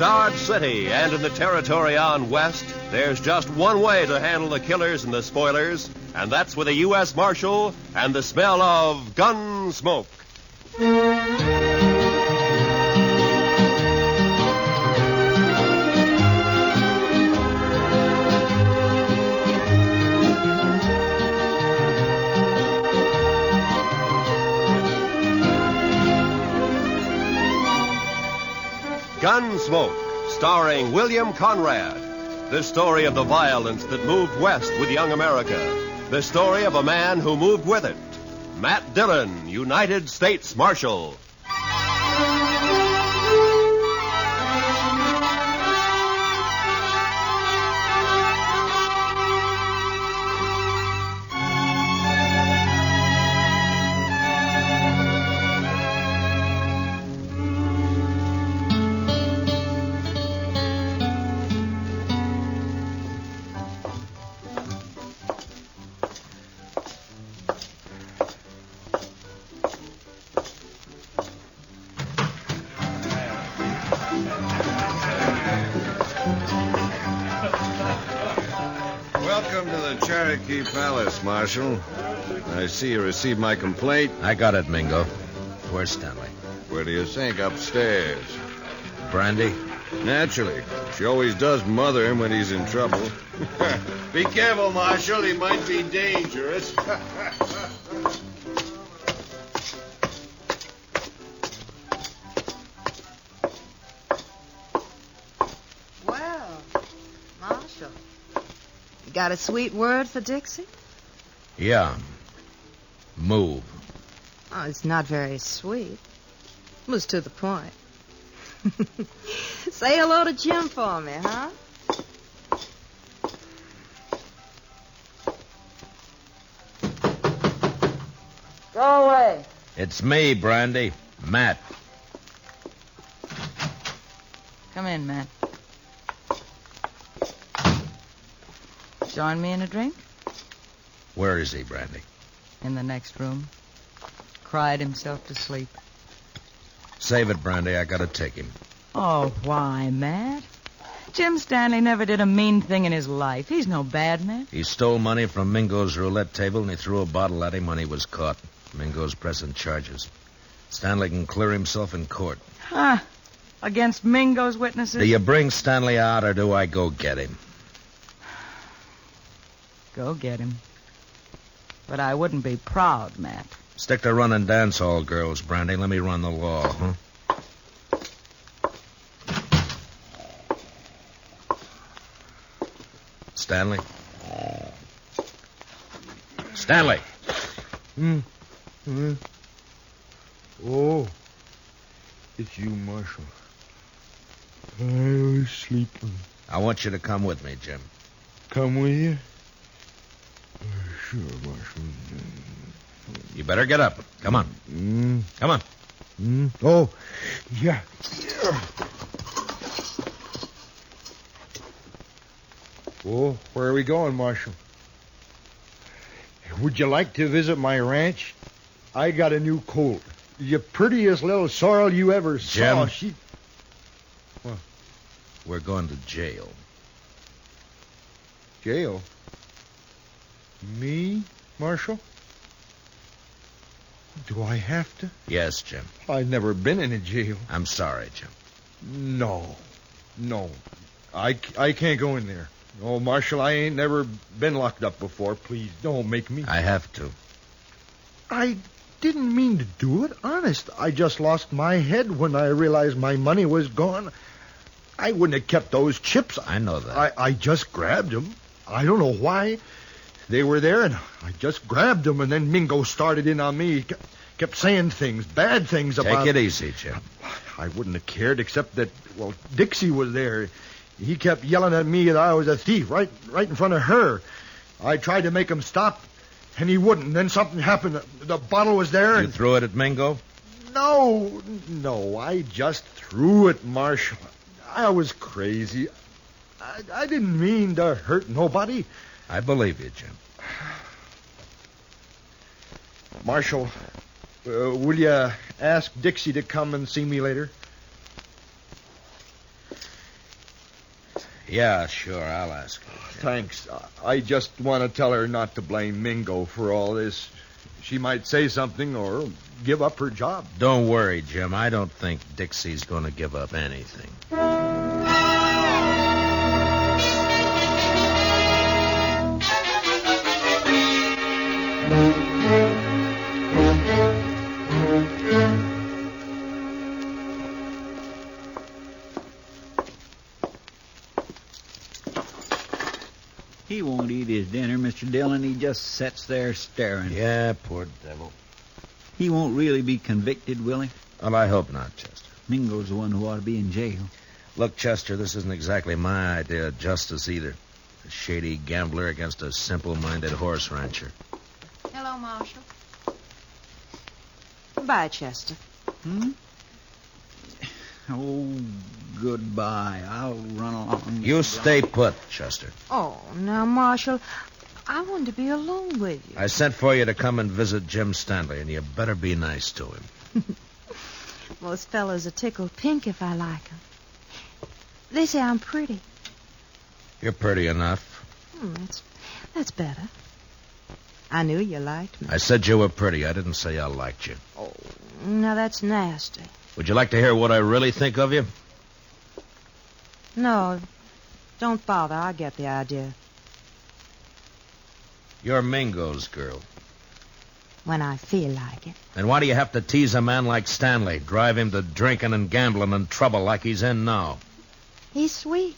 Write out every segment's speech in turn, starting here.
Dodge City and in the territory on west, there's just one way to handle the killers and the spoilers, and that's with a U.S. Marshal and the smell of Gunsmoke. Gunsmoke, starring William Conrad. The story of the violence that moved west with young America. The story of a man who moved with it. Matt Dillon, United States Marshal. Welcome to the Cherokee Palace, Marshal. I see you received my complaint. I got it, Mingo. Where's Stanley? Where do you think? Upstairs. Brandy? Naturally. She always does mother him when he's in trouble. Be careful, Marshal. He might be dangerous. Well, Marshal, you got a sweet word for Dixie? Yeah. Move. Oh, it's not very sweet. It was to the point. Say hello to Jim for me, huh? Go away. It's me, Brandy. Matt. Come in, Matt. Join me in a drink? Where is he, Brandy? In the next room. Cried himself to sleep. Save it, Brandy. I gotta take him. Oh, why, Matt? Jim Stanley never did a mean thing in his life. He's no bad man. He stole money from Mingo's roulette table, and he threw a bottle at him when he was caught. Mingo's pressing charges. Stanley can clear himself in court. Huh? Against Mingo's witnesses? Do you bring Stanley out, or do I go get him? Go get him. But I wouldn't be proud, Matt. Stick to running dance hall girls, Brandy. Let me run the law, huh? Stanley? Stanley! Oh, it's you, Marshal. I was sleeping. I want you to come with me, Jim. Come with you? Sure, Marshal. You better get up. Come on. Come on. Oh, yeah. Oh, where are we going, Marshal? Would you like to visit my ranch? I got a new colt. The prettiest little sorrel you ever saw. Jim? What? We're going to jail. Jail? Me, Marshal? Do I have to? Yes, Jim. I've never been in a jail. I'm sorry, Jim. No. I can't go in there. Oh, Marshal, I ain't never been locked up before. Please, don't make me. I have to. I didn't mean to do it. Honest. I just lost my head when I realized my money was gone. I wouldn't have kept those chips. I know that. I just grabbed them. I don't know why. They were there, and I just grabbed them, and then Mingo started in on me. He kept saying things, bad things about... Take it easy, Jim. I wouldn't have cared, except that, well, Dixie was there. He kept yelling at me that I was a thief right in front of her. I tried to make him stop, and he wouldn't. And then something happened. The bottle was there. You threw it at Mingo? No, I just threw it, Marshal. I was crazy. I didn't mean to hurt nobody. I believe you, Jim. Marshal, will you ask Dixie to come and see me later? Yeah, sure, I'll ask her. Thanks. I just want to tell her not to blame Mingo for all this. She might say something or give up her job. Don't worry, Jim. I don't think Dixie's going to give up anything. He won't eat his dinner, Mr. Dillon. He just sits there staring. Yeah, poor devil. He won't really be convicted, will he? Well, I hope not, Chester. Mingo's the one who ought to be in jail. Look, Chester, this isn't exactly my idea of justice either. A shady gambler against a simple-minded horse rancher. Hello, Marshal. Goodbye, Chester. Oh, goodbye. I'll run along. You stay put, Chester. Oh, now, Marshal, I wanted to be alone with you. I sent for you to come and visit Jim Stanley, and you better be nice to him. Most fellows are tickled pink if I like them. They say I'm pretty. You're pretty enough. That's better. I knew you liked me. I said you were pretty. I didn't say I liked you. Oh, now that's nasty. Would you like to hear what I really think of you? No, don't bother. I get the idea. You're Mingo's girl. When I feel like it. And why do you have to tease a man like Stanley, drive him to drinking and gambling and trouble like he's in now? He's sweet.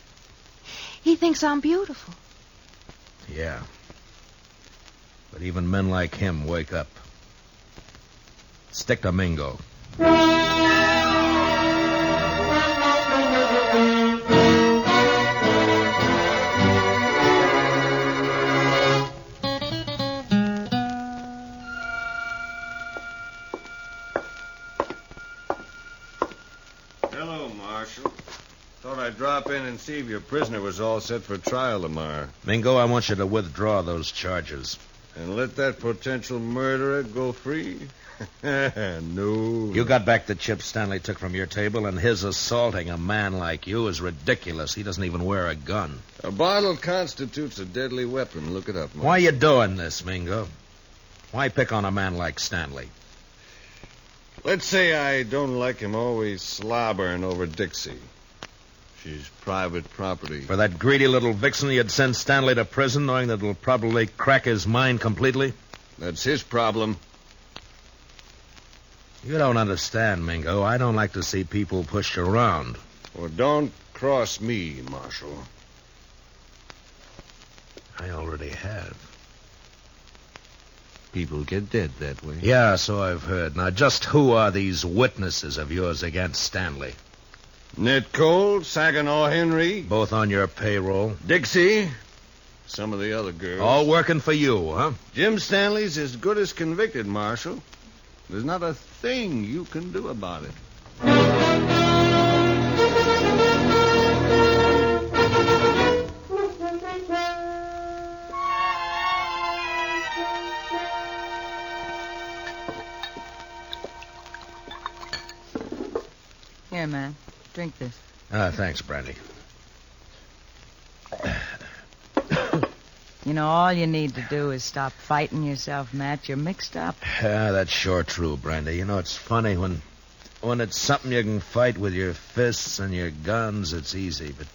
He thinks I'm beautiful. Yeah. But even men like him wake up. Stick to Mingo. Hello, Marshal. Thought I'd drop in and see if your prisoner was all set for trial tomorrow. Mingo, I want you to withdraw those charges. And let that potential murderer go free? No. You got back the chips Stanley took from your table, and his assaulting a man like you is ridiculous. He doesn't even wear a gun. A bottle constitutes a deadly weapon. Look it up, Marshal. Why are you doing this, Mingo? Why pick on a man like Stanley? Let's say I don't like him always slobbering over Dixie. She's private property. For that greedy little vixen, you'd send Stanley to prison knowing that it'll probably crack his mind completely? That's his problem. You don't understand, Mingo. I don't like to see people pushed around. Well, don't cross me, Marshal. I already have. People get dead that way. Yeah, so I've heard. Now, just who are these witnesses of yours against Stanley? Ned Cole, Saginaw Henry. Both on your payroll? Dixie. Some of the other girls. All working for you, huh? Jim Stanley's as good as convicted, Marshal. There's not a thing you can do about it. Here, man. Drink this. Thanks, Brandy. You know, all you need to do is stop fighting yourself, Matt. You're mixed up. That's sure true, Brandy. You know, it's funny when it's something you can fight with your fists and your guns, it's easy, but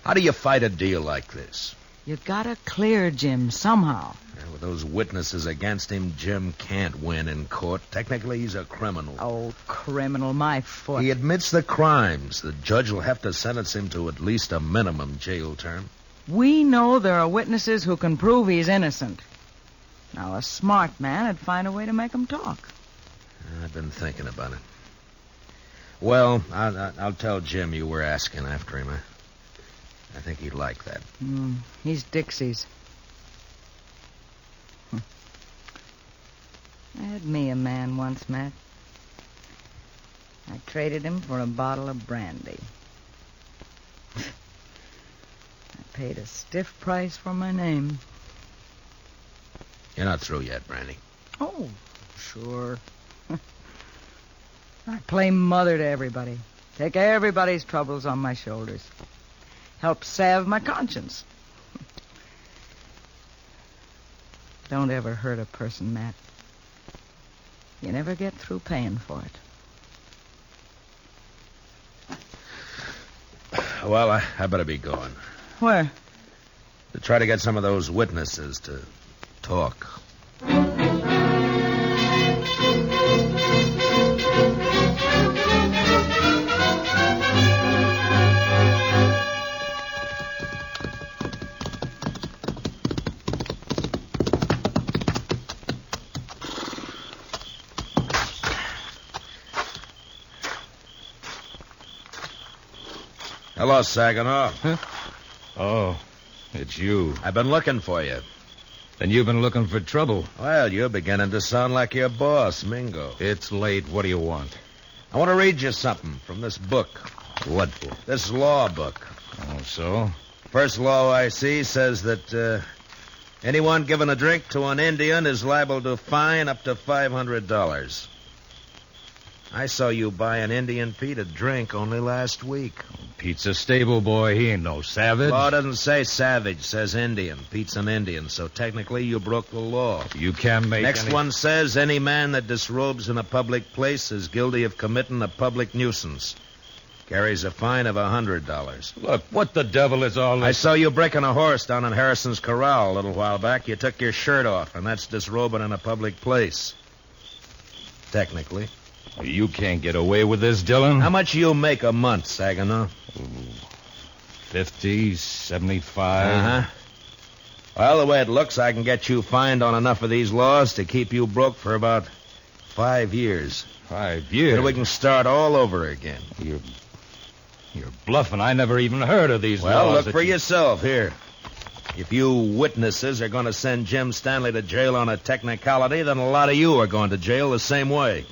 how do you fight a deal like this? You gotta clear Jim somehow. With those witnesses against him, Jim can't win in court. Technically, he's a criminal. Oh, criminal, my foot. He admits the crimes. The judge will have to sentence him to at least a minimum jail term. We know there are witnesses who can prove he's innocent. Now, a smart man would find a way to make him talk. I've been thinking about it. Well, I'll tell Jim you were asking after him. I think he'd like that. He's Dixie's. I had me a man once, Matt. I traded him for a bottle of brandy. I paid a stiff price for my name. You're not through yet, Brandy. Oh, sure. I play mother to everybody. Take everybody's troubles on my shoulders. Help salve my conscience. Don't ever hurt a person, Matt. You never get through paying for it. Well, I better be going. Where? To try to get some of those witnesses to talk. Hello, Saginaw. Huh? Oh, it's you. I've been looking for you. Then you've been looking for trouble. Well, you're beginning to sound like your boss, Mingo. It's late. What do you want? I want to read you something from this book. What book? This law book. Oh, so? First law I see says that anyone giving a drink to an Indian is liable to fine up to $500. I saw you buy an Indian Pete a drink only last week. Pete's a stable boy. He ain't no savage. Law doesn't say savage, says Indian. Pete's an Indian, so technically you broke the law. You can't make Next one says any man that disrobes in a public place is guilty of committing a public nuisance. Carries a fine of $100. Look, what the devil is all this? I saw you breaking a horse down in Harrison's Corral a little while back. You took your shirt off, and that's disrobing in a public place. Technically. You can't get away with this, Dillon. How much you make a month, Saginaw? 50, 75. Uh-huh. Well, the way it looks, I can get you fined on enough of these laws to keep you broke for about 5 years. 5 years? Then we can start all over again. You're bluffing. I never even heard of these laws. Well, look for yourself here. If you witnesses are going to send Jim Stanley to jail on a technicality, then a lot of you are going to jail the same way.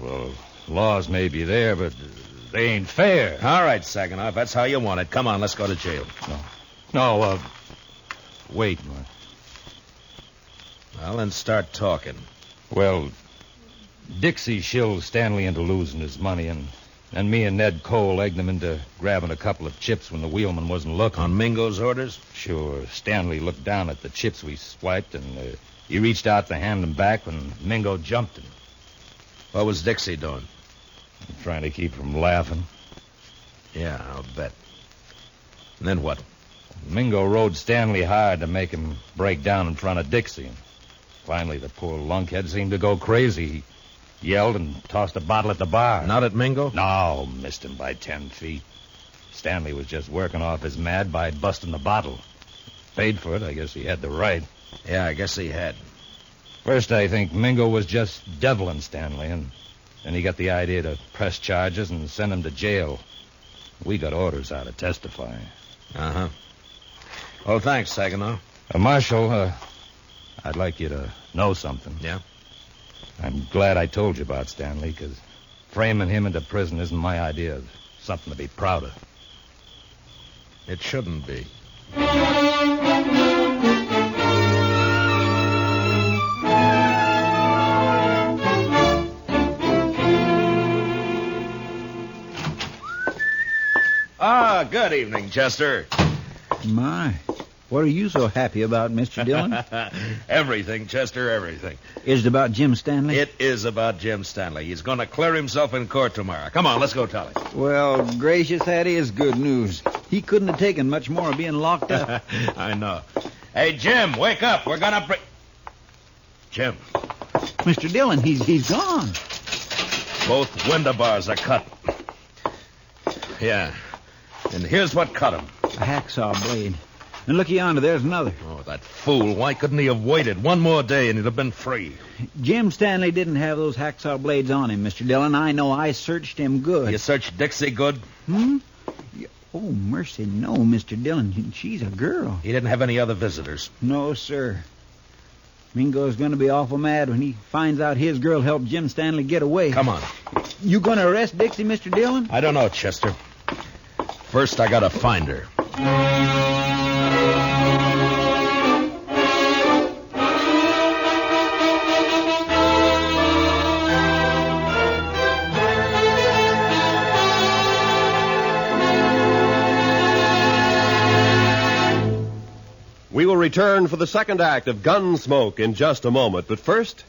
Well, laws may be there, but they ain't fair. All right, Saginaw, if that's how you want it. Come on, let's go to jail. No, wait. Well, then start talking. Well, Dixie shilled Stanley into losing his money, and me and Ned Cole egged him into grabbing a couple of chips when the wheelman wasn't looking. On Mingo's orders? Sure. Stanley looked down at the chips we swiped, and he reached out to hand them back when Mingo jumped him. What was Dixie doing? Trying to keep from laughing. Yeah, I'll bet. And then what? Mingo rode Stanley hard to make him break down in front of Dixie. Finally, the poor lunkhead seemed to go crazy. He yelled and tossed a bottle at the bar. Not at Mingo? No, missed him by 10 feet. Stanley was just working off his mad by busting the bottle. Paid for it. I guess he had the right. Yeah, I guess he had. First, I think Mingo was just deviling Stanley, and then he got the idea to press charges and send him to jail. We got orders out to testify. Uh-huh. Well, thanks, Saginaw. Marshal, I'd like you to know something. Yeah? I'm glad I told you about Stanley, because framing him into prison isn't my idea of something to be proud of. It shouldn't be. Ah, good evening, Chester. My, what are you so happy about, Mr. Dillon? Everything, Chester, everything. Is it about Jim Stanley? It is about Jim Stanley. He's going to clear himself in court tomorrow. Come on, let's go tell him. Well, gracious, that is good news. He couldn't have taken much more of being locked up. I know. Hey, Jim, wake up. We're going to bring... Jim. Mr. Dillon, he's gone. Both window bars are cut. Yeah. And here's what cut him. A hacksaw blade. And look yonder, there's another. Oh, that fool. Why couldn't he have waited one more day and he'd have been free? Jim Stanley didn't have those hacksaw blades on him, Mr. Dillon. I know. I searched him good. You searched Dixie good? Hmm? Oh, mercy, no, Mr. Dillon. She's a girl. He didn't have any other visitors? No, sir. Mingo's going to be awful mad when he finds out his girl helped Jim Stanley get away. Come on. You going to arrest Dixie, Mr. Dillon? I don't know, Chester. First, I got to find her. We will return for the second act of Gunsmoke in just a moment. But first,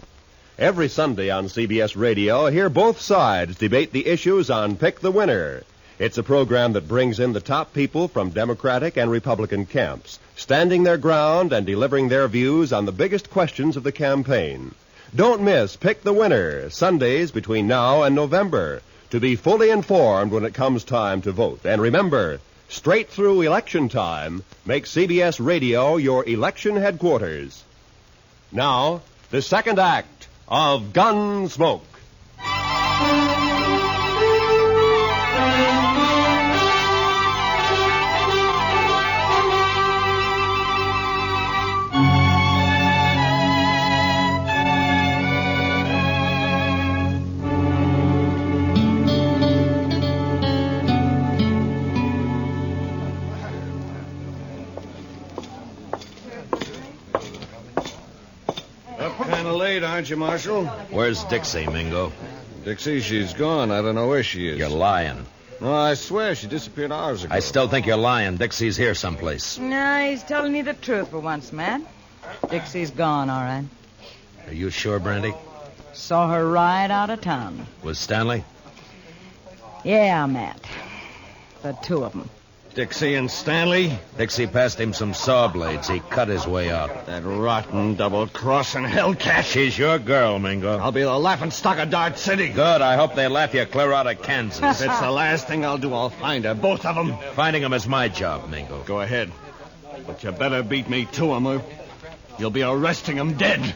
every Sunday on CBS Radio, hear both sides debate the issues on Pick the Winner. It's a program that brings in the top people from Democratic and Republican camps, standing their ground and delivering their views on the biggest questions of the campaign. Don't miss Pick the Winner, Sundays between now and November, to be fully informed when it comes time to vote. And remember, straight through election time, make CBS Radio your election headquarters. Now, the second act of Gunsmoke. Aren't you, Marshal? Where's Dixie, Mingo? Dixie, she's gone. I don't know where she is. You're lying. No, I swear she disappeared hours ago. I still think you're lying. Dixie's here someplace. No, he's telling you the truth for once, Matt. Dixie's gone, all right. Are you sure, Brandy? Saw her right out of town. Was Stanley? Yeah, Matt. The two of them. Dixie and Stanley? Dixie passed him some saw blades. He cut his way out. That rotten double-crossing hellcat. She's your girl, Mingo. I'll be the laughingstock of Dart City. Good. I hope they laugh you clear out of Kansas. If it's the last thing I'll do, I'll find her. Both of them. Finding them is my job, Mingo. Go ahead. But you better beat me to them, or you'll be arresting them dead.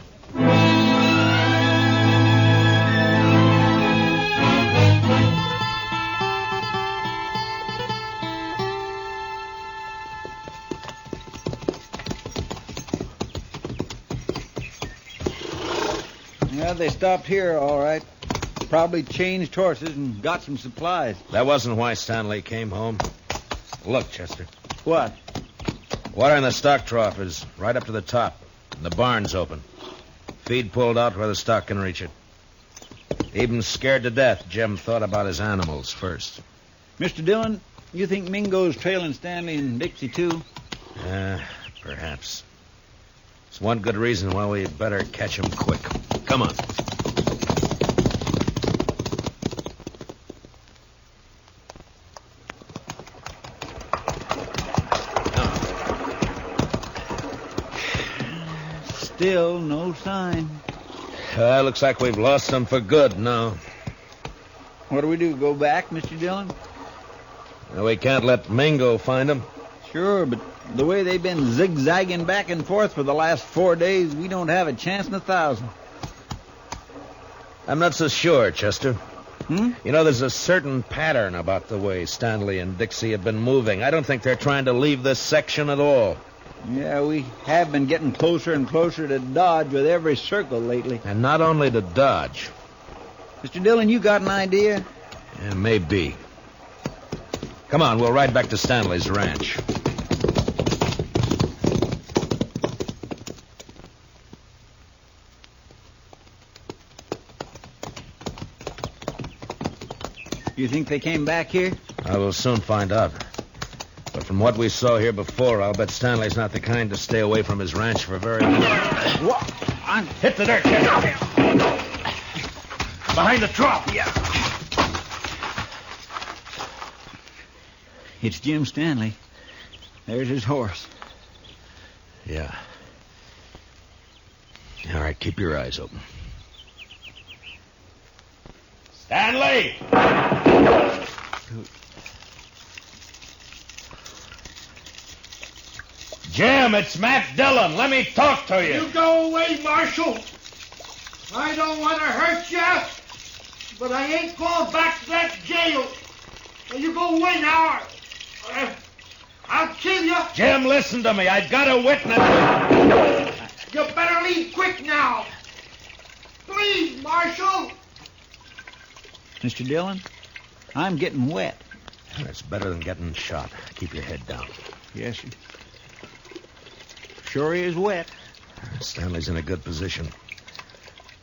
Yeah, they stopped here, all right. Probably changed horses and got some supplies. That wasn't why Stanley came home. Look, Chester. What? Water in the stock trough is right up to the top. And the barn's open. Feed pulled out where the stock can reach it. Even scared to death, Jim thought about his animals first. Mr. Dillon, you think Mingo's trailing Stanley and Dixie, too? Perhaps. It's one good reason why we better catch him quick. Come on. Still no sign. Looks like we've lost them for good now. What do we do, go back, Mr. Dillon? We can't let Mingo find them. Sure, but the way they've been zigzagging back and forth for the last 4 days, we don't have a chance in 1,000. I'm not so sure, Chester. Hmm? You know, there's a certain pattern about the way Stanley and Dixie have been moving. I don't think they're trying to leave this section at all. Yeah, we have been getting closer and closer to Dodge with every circle lately. And not only to Dodge. Mr. Dillon, you got an idea? Yeah, maybe. Come on, we'll ride back to Stanley's ranch. You think they came back here? I will soon find out. But from what we saw here before, I'll bet Stanley's not the kind to stay away from his ranch for very long. Hit the dirt, Chester. Behind the trough. Yeah. It's Jim Stanley. There's his horse. Yeah. All right, keep your eyes open. Stanley! Jim, it's Matt Dillon. Let me talk to you. You go away, Marshal. I don't want to hurt you, but I ain't going back to that jail. Now, you go away now. I'll kill you. Jim, listen to me. I've got a witness. You better leave quick now. Please, Marshal. Mr. Dillon, I'm getting wet. That's better than getting shot. Keep your head down. Yes, sir. Sure is wet. Stanley's in a good position.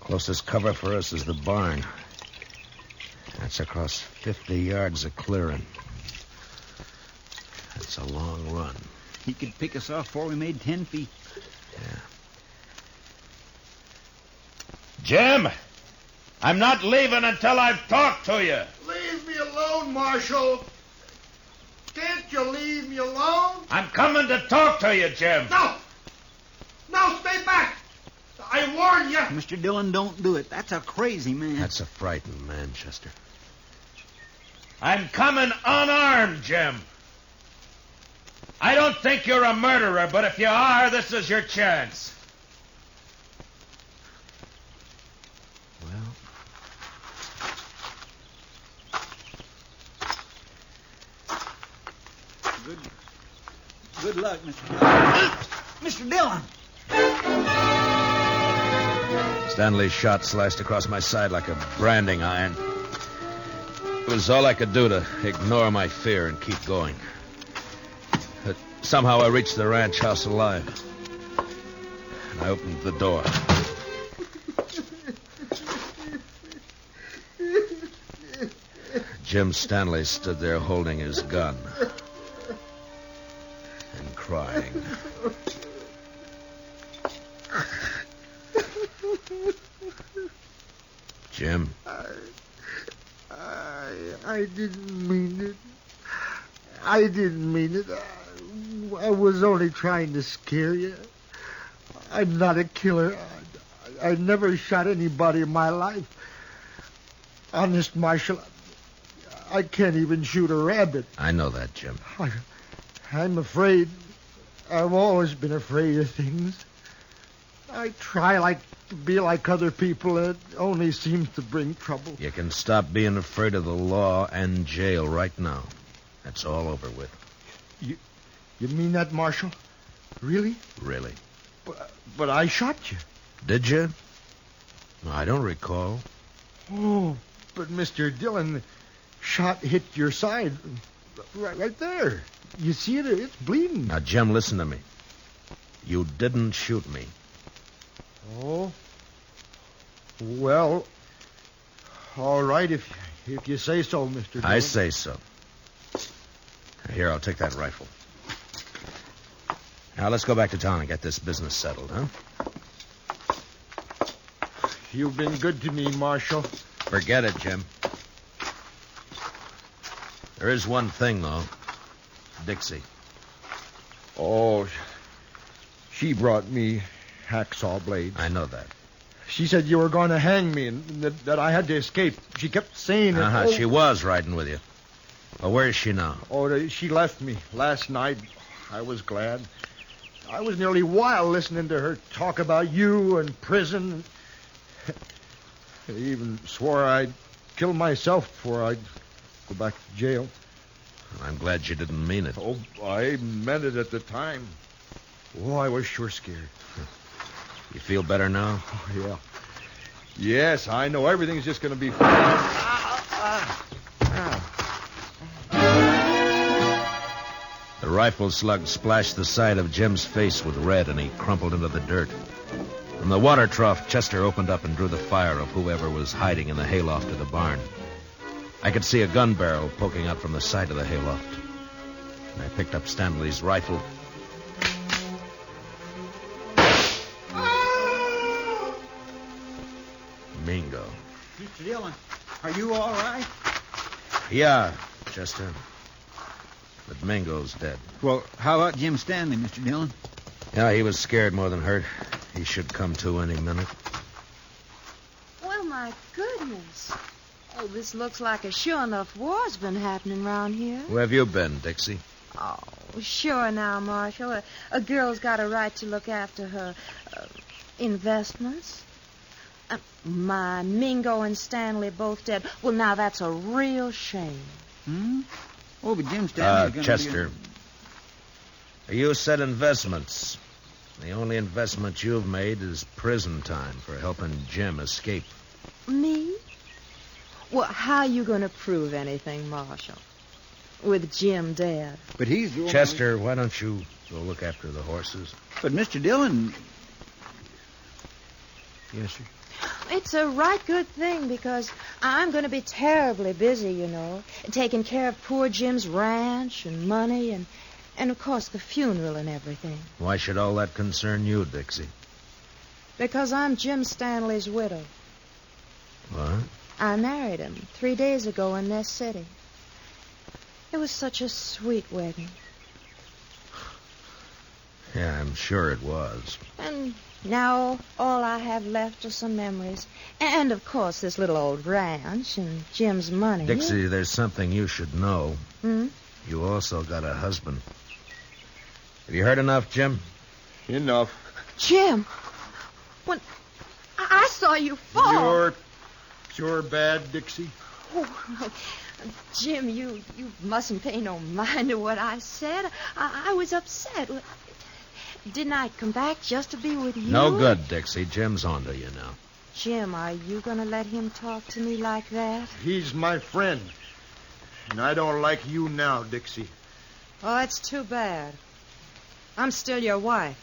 Closest cover for us is the barn. That's across 50 yards of clearing. That's a long run. He could pick us off before we made 10 feet. Yeah. Jim, I'm not leaving until I've talked to you. Leave me alone, Marshal. Can't you leave me alone? I'm coming to talk to you, Jim. No! No, stay back! I warn you! Mr. Dillon, don't do it. That's a crazy man. That's a frightened man, Chester. I'm coming unarmed, Jim. I don't think you're a murderer, but if you are, this is your chance. Well, Good luck, Mr. Dillon. Mr. Dillon! Stanley's shot sliced across my side like a branding iron. It was all I could do to ignore my fear and keep going. But somehow I reached the ranch house alive. And I opened the door. Jim Stanley stood there holding his gun and crying. Jim? I didn't mean it. I didn't mean it. I was only trying to scare you. I'm not a killer. I never shot anybody in my life. Honest, Marshal, I can't even shoot a rabbit. I know that, Jim. I'm afraid. I've always been afraid of things. I try to be like other people. It only seems to bring trouble. You can stop being afraid of the law and jail right now. That's all over with. You mean that, Marshal? Really? Really. But I shot you. Did you? I don't recall. Oh, but Mr. Dillon, shot hit your side. Right there. You see it? It's bleeding. Now, Jim, listen to me. You didn't shoot me. Oh? Well, all right, if you say so, Mr. Dillon. I say so. Here, I'll take that rifle. Now, let's go back to town and get this business settled, huh? You've been good to me, Marshal. Forget it, Jim. There is one thing, though. Dixie. Oh, she brought me hacksaw blades. I know that. She said you were going to hang me and that I had to escape. She kept saying it. Uh-huh. She was riding with you. Well, where is she now? Oh, she left me last night. I was glad. I was nearly wild listening to her talk about you and prison. I even swore I'd kill myself before I'd go back to jail. I'm glad you didn't mean it. Oh, I meant it at the time. Oh, I was sure scared. You feel better now? Oh, yeah. Yes, I know. Everything's just going to be fine. The rifle slug splashed the side of Jim's face with red, and he crumpled into the dirt. From the water trough, Chester opened up and drew the fire of whoever was hiding in the hayloft of the barn. I could see a gun barrel poking out from the side of the hayloft. And I picked up Stanley's rifle. Mingo. Mr. Dillon, are you all right? Yeah, Chester. But Mingo's dead. Well, how about Jim Stanley, Mr. Dillon? Yeah, he was scared more than hurt. He should come to any minute. Well, my goodness. Oh, this looks like a sure enough war's been happening around here. Where have you been, Dixie? Oh, sure now, Marshal. A girl's got a right to look after her investments. My Mingo and Stanley both dead. Well, now that's a real shame. Hmm? Oh, but Jim Stanley's going to Chester. You said investments. The only investment you've made is prison time for helping Jim escape. Me? Well, how you going to prove anything, Marshal? With Jim dead. But he's the Chester, why don't you go look after the horses? But Mr. Dillon... Yes, sir. It's a right good thing because I'm going to be terribly busy, you know, taking care of poor Jim's ranch and money And, of course, the funeral and everything. Why should all that concern you, Dixie? Because I'm Jim Stanley's widow. What? I married him 3 days ago in this city. It was such a sweet wedding. Yeah, I'm sure it was. And now all I have left are some memories. And, of course, this little old ranch and Jim's money. Dixie, there's something you should know. Hmm? You also got a husband. Have you heard enough, Jim? Enough. Jim! When I saw you fall... You're sure bad, Dixie? Oh, Jim, you mustn't pay no mind to what I said. I was upset. Didn't I come back just to be with you? No good, Dixie. Jim's onto you now. Jim, are you going to let him talk to me like that? He's my friend. And I don't like you now, Dixie. Oh, it's too bad. I'm still your wife.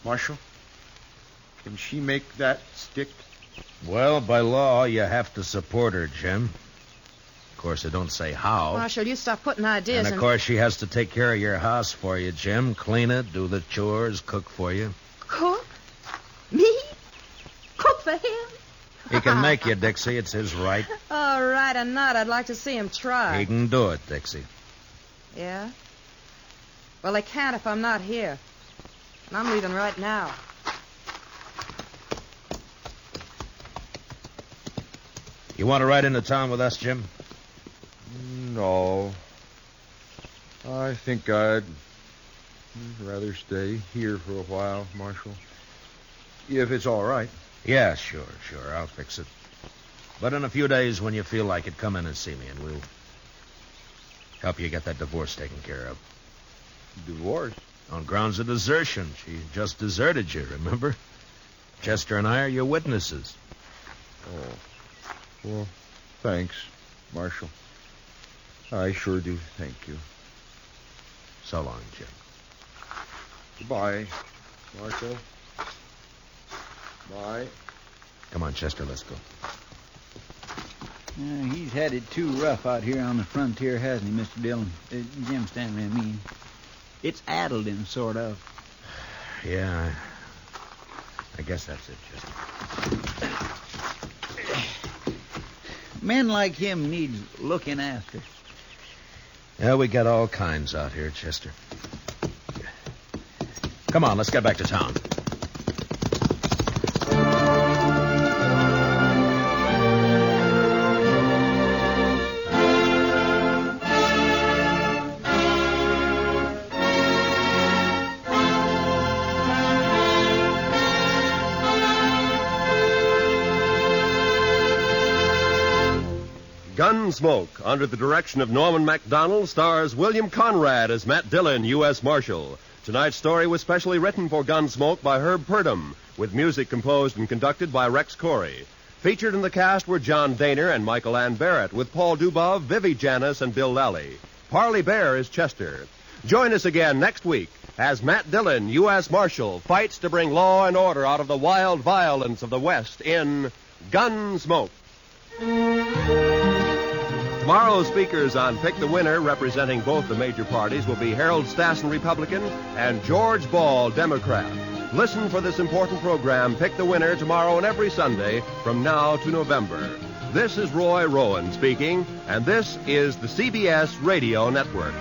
Marshal, can she make that stick? Well, by law, you have to support her, Jim. Of course, it don't say how. Marshal, you stop putting ideas And, of course, she has to take care of your house for you, Jim. Clean it, do the chores, cook for you. Cook? Me? Cook for him? He can make you, Dixie. It's his right. All right or not, I'd like to see him try. He can do it, Dixie. Yeah? Well, they can't if I'm not here. And I'm leaving right now. You want to ride into town with us, Jim? No. I think I'd rather stay here for a while, Marshal. If it's all right. Yeah, sure. I'll fix it. But in a few days, when you feel like it, come in and see me, and we'll help you get that divorce taken care of. Divorce? On grounds of desertion. She just deserted you, remember? Chester and I are your witnesses. Oh. Well, thanks, Marshal. I sure do thank you. So long, Jim. Goodbye, Marshal. Bye. Come on, Chester, let's go. He's had it too rough out here on the frontier, hasn't he, Mr. Dillon? Jim Stanley, I mean. It's addled him, sort of. Yeah, I guess that's it, Chester. Men like him needs looking after. Yeah, we got all kinds out here, Chester. Come on, let's get back to town. Gunsmoke, under the direction of Norman MacDonald, stars William Conrad as Matt Dillon, U.S. Marshal. Tonight's story was specially written for Gunsmoke by Herb Purdom, with music composed and conducted by Rex Corey. Featured in the cast were John Daner and Michael Ann Barrett, with Paul Dubov, Vivi Janis, and Bill Lally. Parley Bear is Chester. Join us again next week as Matt Dillon, U.S. Marshal, fights to bring law and order out of the wild violence of the West in Gunsmoke. Tomorrow's speakers on Pick the Winner, representing both the major parties, will be Harold Stassen, Republican, and George Ball, Democrat. Listen for this important program, Pick the Winner, tomorrow and every Sunday from now to November. This is Roy Rowan speaking, and this is the CBS Radio Network.